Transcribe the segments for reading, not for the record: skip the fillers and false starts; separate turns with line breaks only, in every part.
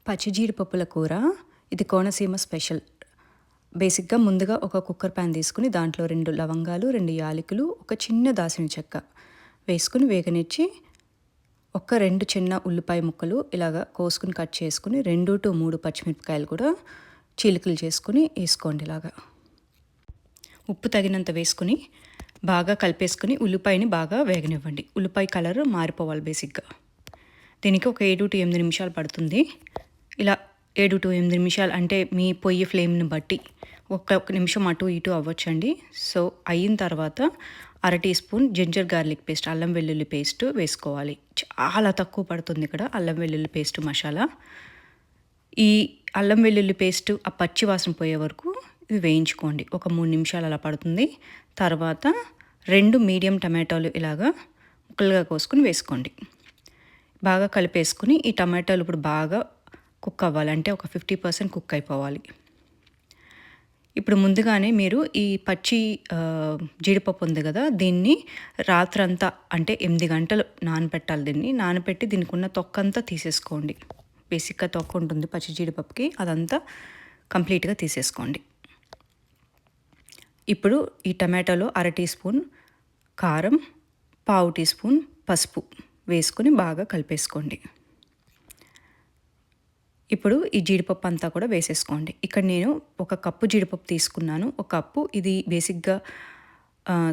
పచ్చి జీడిపప్పుల కూర ఇది కోనసీమ స్పెషల్. బేసిక్‌గా ముందుగా ఒక కుక్కర్ పాన్ తీసుకొని దాంట్లో 2 లవంగాలు, 2 యాలకులు, ఒక చిన్న దాల్చిన చెక్క వేసుకొని వేగనిచ్చి ఒక 2 చిన్న ఉల్లిపాయ ముక్కలు ఇలాగా కోసుకొని కట్ చేసుకొని 2-3 పచ్చిమిరపకాయలు కూడా చీలికలు చేసుకొని వేసుకోండి ఇలాగా. ఉప్పు తగినంత వేసుకొని బాగా కలిపేసుకొని ఉల్లిపాయని బాగా వేగనివ్వండి. ఉల్లిపాయ కలర్ మారిపోవాలి బేసిక్‌గా. దీనికి ఒక 7-8 నిమిషాలు పడుతుంది. ఇలా 7-8 నిమిషాలు అంటే మీ పొయ్యి ఫ్లేమ్ని బట్టి ఒక నిమిషం అటు ఇటు అవ్వచ్చండి. సో అయిన తర్వాత 1/2 teaspoon ginger garlic paste, అల్లం వెల్లుల్లి పేస్ట్ వేసుకోవాలి. చాలా తక్కువ పడుతుంది ఇక్కడ అల్లం వెల్లుల్లి పేస్ట్ మసాలా. ఈ అల్లం వెల్లుల్లి పేస్ట్ ఆ పచ్చి వాసన పోయే వరకు ఇవి వేయించుకోండి. ఒక 3 నిమిషాలు అలా పడుతుంది. తర్వాత 2 మీడియం టమాటాలు ఇలాగా ముక్కలుగా కోసుకొని వేసుకోండి. బాగా కలిపేసుకుని ఈ టమాటాలు ఇప్పుడు బాగా కుక్ అవ్వాలి, అంటే ఒక 50% కుక్ అయిపోవాలి. ఇప్పుడు ముందుగానే మీరు ఈ పచ్చి జీడిపప్పు ఉంది కదా, దీన్ని రాత్రంతా అంటే 8 గంటలు నానబెట్టాలి. దీన్ని నానబెట్టి దీనికి ఉన్న తొక్కంతా తీసేసుకోండి. బేసిక్గా తొక్క ఉంటుంది పచ్చి జీడిపప్పుకి, అదంతా కంప్లీట్గా తీసేసుకోండి. ఇప్పుడు ఈ టమాటాలో 1/2 టీ స్పూన్ కారం, 1/4 టీ స్పూన్ పసుపు వేసుకొని బాగా కలిపేసుకోండి. ఇప్పుడు ఈ జీడిపప్పు అంతా కూడా వేసేసుకోండి. ఇక్కడ నేను 1 కప్పు జీడిపప్పు తీసుకున్నాను. 1 కప్పు ఇది బేసిక్గా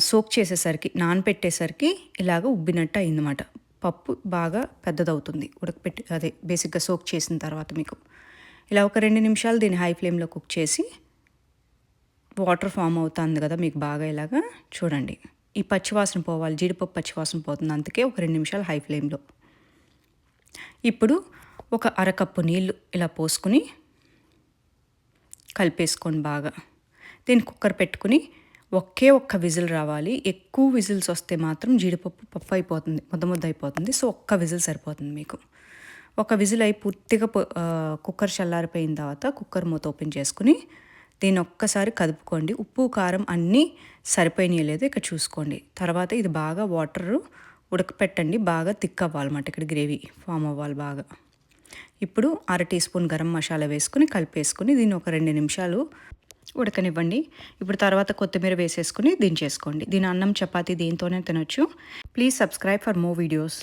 సోక్ చేసేసరికి నానపెట్టేసరికి ఇలాగ ఉబ్బినట్టు అయిందన్నమాట. పప్పు బాగా పెద్దదవుతుంది ఉడకపెట్టి, అదే బేసిక్గా సోక్ చేసిన తర్వాత మీకు ఇలా ఒక 2 నిమిషాలు దీన్ని హై ఫ్లేమ్లో కుక్ చేసి వాటర్ ఫామ్ అవుతుంది కదా మీకు బాగా ఇలాగా చూడండి. ఈ పచ్చివాసన పోవాలి, జీడిపప్పు పచ్చివాసన పోతుంది, అందుకే ఒక 2 నిమిషాలు హై ఫ్లేమ్లో. ఇప్పుడు ఒక 1/2 కప్పు నీళ్ళు ఇలా పోసుకుని కలిపేసుకోండి బాగా. దీన్ని కుక్కర్ పెట్టుకుని ఒక్క విజిల్ రావాలి. ఎక్కువ విజిల్స్ వస్తే మాత్రం జీడిపప్పు పప్పు అయిపోతుంది, ముద్ద అయిపోతుంది. సో 1 విజిల్ సరిపోతుంది మీకు. 1 విజిల్ అయి పూర్తిగా కుక్కర్ చల్లారిపోయిన తర్వాత కుక్కర్ మూత ఓపెన్ చేసుకుని దీన్ని ఒక్కసారి కదుపుకోండి. ఉప్పు కారం అన్నీ సరిపోయినాయో లేదో ఇక్కడ చూసుకోండి. తర్వాత ఇది బాగా వాటర్ ఉడకపెట్టండి, బాగా థిక్ అవ్వాలన్నమాట. ఇక్కడ గ్రేవీ ఫామ్ అవ్వాలి బాగా. ఇప్పుడు 1/2 టీ స్పూన్ గరం మసాలా వేసుకుని కలిపేసుకుని దీన్ని ఒక 2 నిమిషాలు ఉడకనివ్వండి. ఇప్పుడు తర్వాత కొత్తిమీర వేసేసుకుని దించేసుకోండి. దీని అన్నం చపాతీ దేంతోనే తినొచ్చు. Please subscribe for more videos.